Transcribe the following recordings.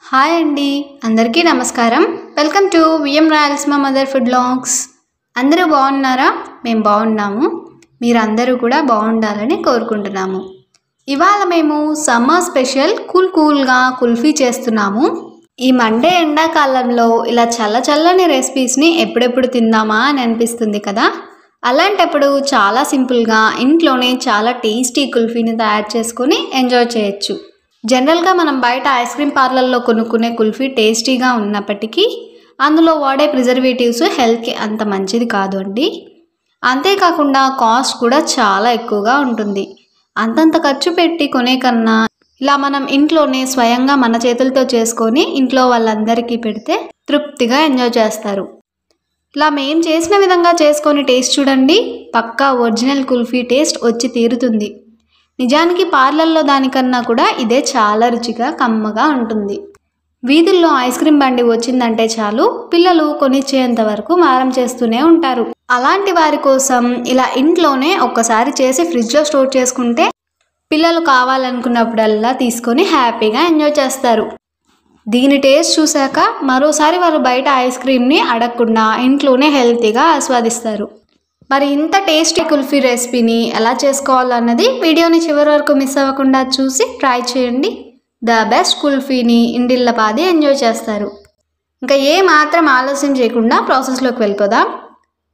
Hi అండి, అందరికీ నమస్కారం. Welcome to VM Rayalaseema mother food vlogs. అందరూ బాగున్నారా? మేము బాగున్నాము. మీరందరూ కూడా బాగుండాలని కోరుకుంటున్నాము. ఇవాళ మేము సమ్మర్ స్పెషల్ కూల్గా కుల్ఫీ చేస్తున్నాము. ఈ మండే ఎండాకాలంలో ఇలా చల్లని రెసిపీస్ని ఎప్పుడెప్పుడు తిందామా అని అనిపిస్తుంది కదా. అలాంటప్పుడు చాలా సింపుల్గా ఇంట్లోనే చాలా టేస్టీ కుల్ఫీని తయారు చేసుకొని ఎంజాయ్ చేయొచ్చు. జనరల్గా మనం బయట ఐస్ క్రీమ్ పార్లర్లో కొనుక్కునే కుల్ఫీ టేస్టీగా ఉన్నప్పటికీ అందులో వాడే ప్రిజర్వేటివ్స్ హెల్త్కి అంత మంచిది కాదు అండి. అంతేకాకుండా కాస్ట్ కూడా చాలా ఎక్కువగా ఉంటుంది. అంతంత ఖర్చు పెట్టి కొనే కన్నా ఇలా మనం ఇంట్లోనే స్వయంగా మన చేతులతో చేసుకొని ఇంట్లో వాళ్ళందరికీ పెడితే తృప్తిగా ఎంజాయ్ చేస్తారు. ఇలా మేము చేసిన విధంగా చేసుకొని టేస్ట్ చూడండి, పక్కా ఒరిజినల్ కుల్ఫీ టేస్ట్ వచ్చి తీరుతుంది. నిజానికి పార్లర్లో దానికన్నా కూడా ఇదే చాలా రుచిగా కమ్మగా ఉంటుంది. వీధుల్లో ఐస్ క్రీమ్ బండి వచ్చిందంటే చాలు పిల్లలు కొనిచ్చేంత వరకు మారం చేస్తూనే ఉంటారు. అలాంటి వారి కోసం ఇలా ఇంట్లోనే ఒక్కసారి చేసి ఫ్రిడ్జ్లో స్టోర్ చేసుకుంటే పిల్లలు కావాలనుకున్నప్పుడల్లా తీసుకొని హ్యాపీగా ఎంజాయ్ చేస్తారు. దీని టేస్ట్ చూశాక మరోసారి వారు బయట ఐస్ క్రీమ్ని అడగకుండా ఇంట్లోనే హెల్తీగా ఆస్వాదిస్తారు. మరి ఇంత టేస్టీ కుల్ఫీ రెసిపీని ఎలా చేసుకోవాలన్నది వీడియోని చివరి వరకు మిస్ అవ్వకుండా చూసి ట్రై చేయండి. ద బెస్ట్ కుల్ఫీని ఇంటిల్లపాది ఎంజాయ్ చేస్తారు. ఇంకా ఏ మాత్రం ఆలస్యం చేయకుండా ప్రాసెస్లోకి వెళ్ళిపోదాం.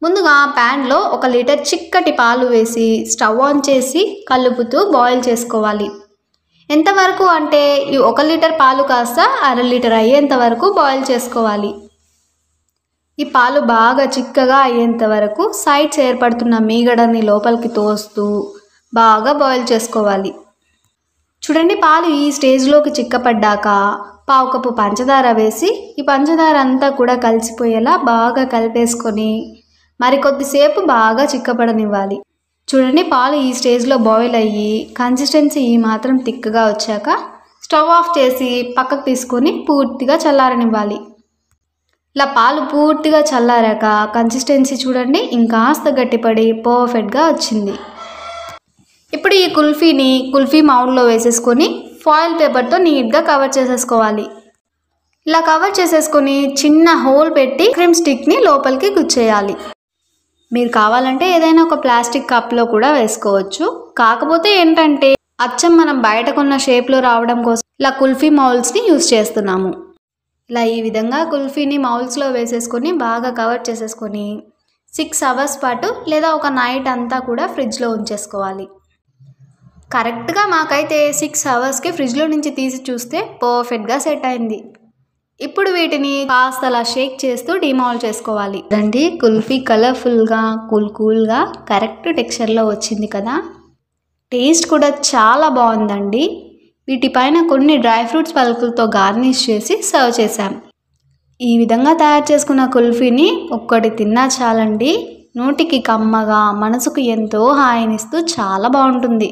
ముందుగా ప్యాన్లో 1 లీటర్ చిక్కటి పాలు వేసి స్టవ్ ఆన్ చేసి కలుపుతూ బాయిల్ చేసుకోవాలి. ఎంతవరకు అంటే ఈ 1 లీటర్ పాలు కాస్త 1/2 లీటర్ అయ్యేంత వరకు బాయిల్ చేసుకోవాలి. ఈ పాలు బాగా చిక్కగా అయ్యేంత వరకు సైడ్స్ ఏర్పడుతున్న మీగడని లోపలికి తోస్తూ బాగా బాయిల్ చేసుకోవాలి. చూడండి, పాలు ఈ స్టేజ్లోకి చిక్కపడ్డాక 1/4 కప్పు పంచదార వేసి ఈ పంచదార అంతా కూడా కలిసిపోయేలా బాగా కలిపేసుకొని మరికొద్దిసేపు బాగా చిక్కపడనివ్వాలి. చూడండి, పాలు ఈ స్టేజ్లో బాయిల్ అయ్యి కన్సిస్టెన్సీ ఈ మాత్రం థిక్గా వచ్చాక స్టవ్ ఆఫ్ చేసి పక్కకు తీసుకొని పూర్తిగా చల్లారనివ్వాలి. ఇలా పాలు పూర్తిగా చల్లారాక కన్సిస్టెన్సీ చూడండి ఇంకాస్త గట్టిపడి పర్ఫెక్ట్గా వచ్చింది. ఇప్పుడు ఈ కుల్ఫీని కుల్ఫీ మౌల్డ్లో వేసేసుకొని ఫాయిల్ పేపర్తో నీట్గా కవర్ చేసేసుకోవాలి. ఇలా కవర్ చేసేసుకొని చిన్న హోల్ పెట్టి క్రీమ్ స్టిక్ని లోపలికి గుచ్చేయాలి. మీరు కావాలంటే ఏదైనా ఒక ప్లాస్టిక్ కప్లో కూడా వేసుకోవచ్చు. కాకపోతే ఏంటంటే అచ్చం మనం బయట కొన్న షేప్లో రావడం కోసం ఇలా కుల్ఫీ మౌల్డ్స్ని యూజ్ చేస్తున్నాము. ఇలా ఈ విధంగా కుల్ఫీని మౌల్స్లో వేసేసుకొని బాగా కవర్ చేసేసుకొని 6 అవర్స్ పాటు లేదా ఒక నైట్ అంతా కూడా ఫ్రిడ్జ్లో ఉంచేసుకోవాలి. కరెక్ట్గా మాకైతే 6 అవర్స్కి ఫ్రిడ్జ్లో నుంచి తీసి చూస్తే పర్ఫెక్ట్గా సెట్ అయింది. ఇప్పుడు వీటిని కాస్త అలా షేక్ చేస్తూ డిమాల్ట్ చేసుకోవాలి. రండి, కుల్ఫీ కలర్ఫుల్గా కూల్గా కరెక్ట్ టెక్స్చర్లో వచ్చింది కదా. టేస్ట్ కూడా చాలా బాగుందండి. వీటిపైన కొన్ని డ్రై ఫ్రూట్స్ పలుకులతో గార్నిష్ చేసి సర్వ్ చేశాం. ఈ విధంగా తయారు చేసుకున్న కుల్ఫీని ఒక్కటి తిన్నా చాలండి, నోటికి కమ్మగా మనసుకు ఎంతో హాయినిస్తూ చాలా బాగుంటుంది.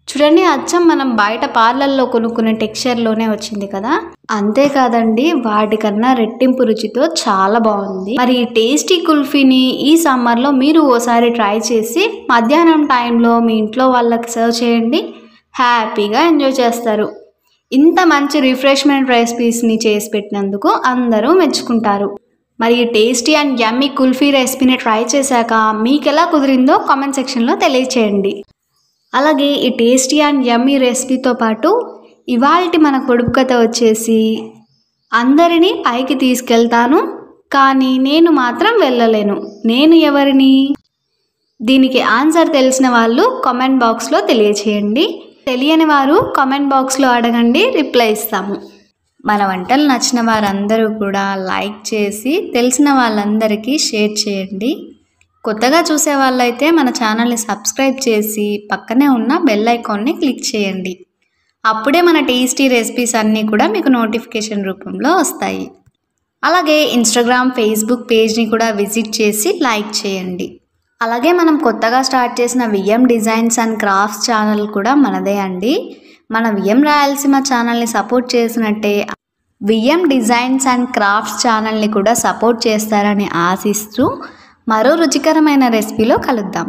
చూడండి, అచ్చం మనం బయట పార్లర్లో కొనుక్కునే టెక్స్చర్లోనే వచ్చింది కదా. అంతేకాదండి, వాటికన్నా రెట్టింపు రుచితో చాలా బాగుంది. మరి ఈ టేస్టీ కుల్ఫీని ఈ సమ్మర్లో మీరు ఓసారి ట్రై చేసి మధ్యాహ్నం టైంలో మీ ఇంట్లో వాళ్ళకి సర్వ్ చేయండి, హ్యాపీగా ఎంజాయ్ చేస్తారు. ఇంత మంచి రిఫ్రెష్మెంట్ రెసిపీస్ని చేసి పెట్టినందుకు అందరూ మెచ్చుకుంటారు. మరి ఈ టేస్టీ అండ్ యమ్మీ కుల్ఫీ రెసిపీని ట్రై చేశాక మీకు ఎలా కుదిరిందో కామెంట్ సెక్షన్లో తెలియచేయండి. అలాగే ఈ టేస్టీ అండ్ యమ్మీ రెసిపీతో పాటు ఇవాల్టి మన పొడుపు కథ వచ్చేసి అందరినీ పైకి తీసుకెళ్తాను కానీ నేను మాత్రం వెళ్ళలేను, నేను ఎవరిని? దీనికి ఆన్సర్ తెలిసిన వాళ్ళు కామెంట్ బాక్స్లో తెలియచేయండి. తెలియని వారు కామెంట్ బాక్స్లో అడగండి, రిప్లై ఇస్తాము. మన వంటలు నచ్చిన వారందరూ కూడా లైక్ చేసి తెలిసిన వాళ్ళందరికీ షేర్ చేయండి. కొత్తగా చూసే వాళ్ళైతే మన ఛానల్ని సబ్స్క్రైబ్ చేసి పక్కనే ఉన్న బెల్ ఐకాన్ని క్లిక్ చేయండి. అప్పుడే మన టేస్టీ రెసిపీస్ అన్నీ కూడా మీకు నోటిఫికేషన్ రూపంలో వస్తాయి. అలాగే ఇన్స్టాగ్రామ్, ఫేస్బుక్ పేజ్ని కూడా విజిట్ చేసి లైక్ చేయండి. అలాగే మనం కొత్తగా స్టార్ట్ చేసిన VM designs and crafts channel కూడా మనదే అండి. మన విఎం రాయలసీమ ఛానల్ని సపోర్ట్ చేసినట్టే విఎం డిజైన్స్ అండ్ క్రాఫ్ట్స్ ఛానల్ని కూడా సపోర్ట్ చేస్తారని ఆశిస్తూ మరో రుచికరమైన రెసిపీలో కలుద్దాం.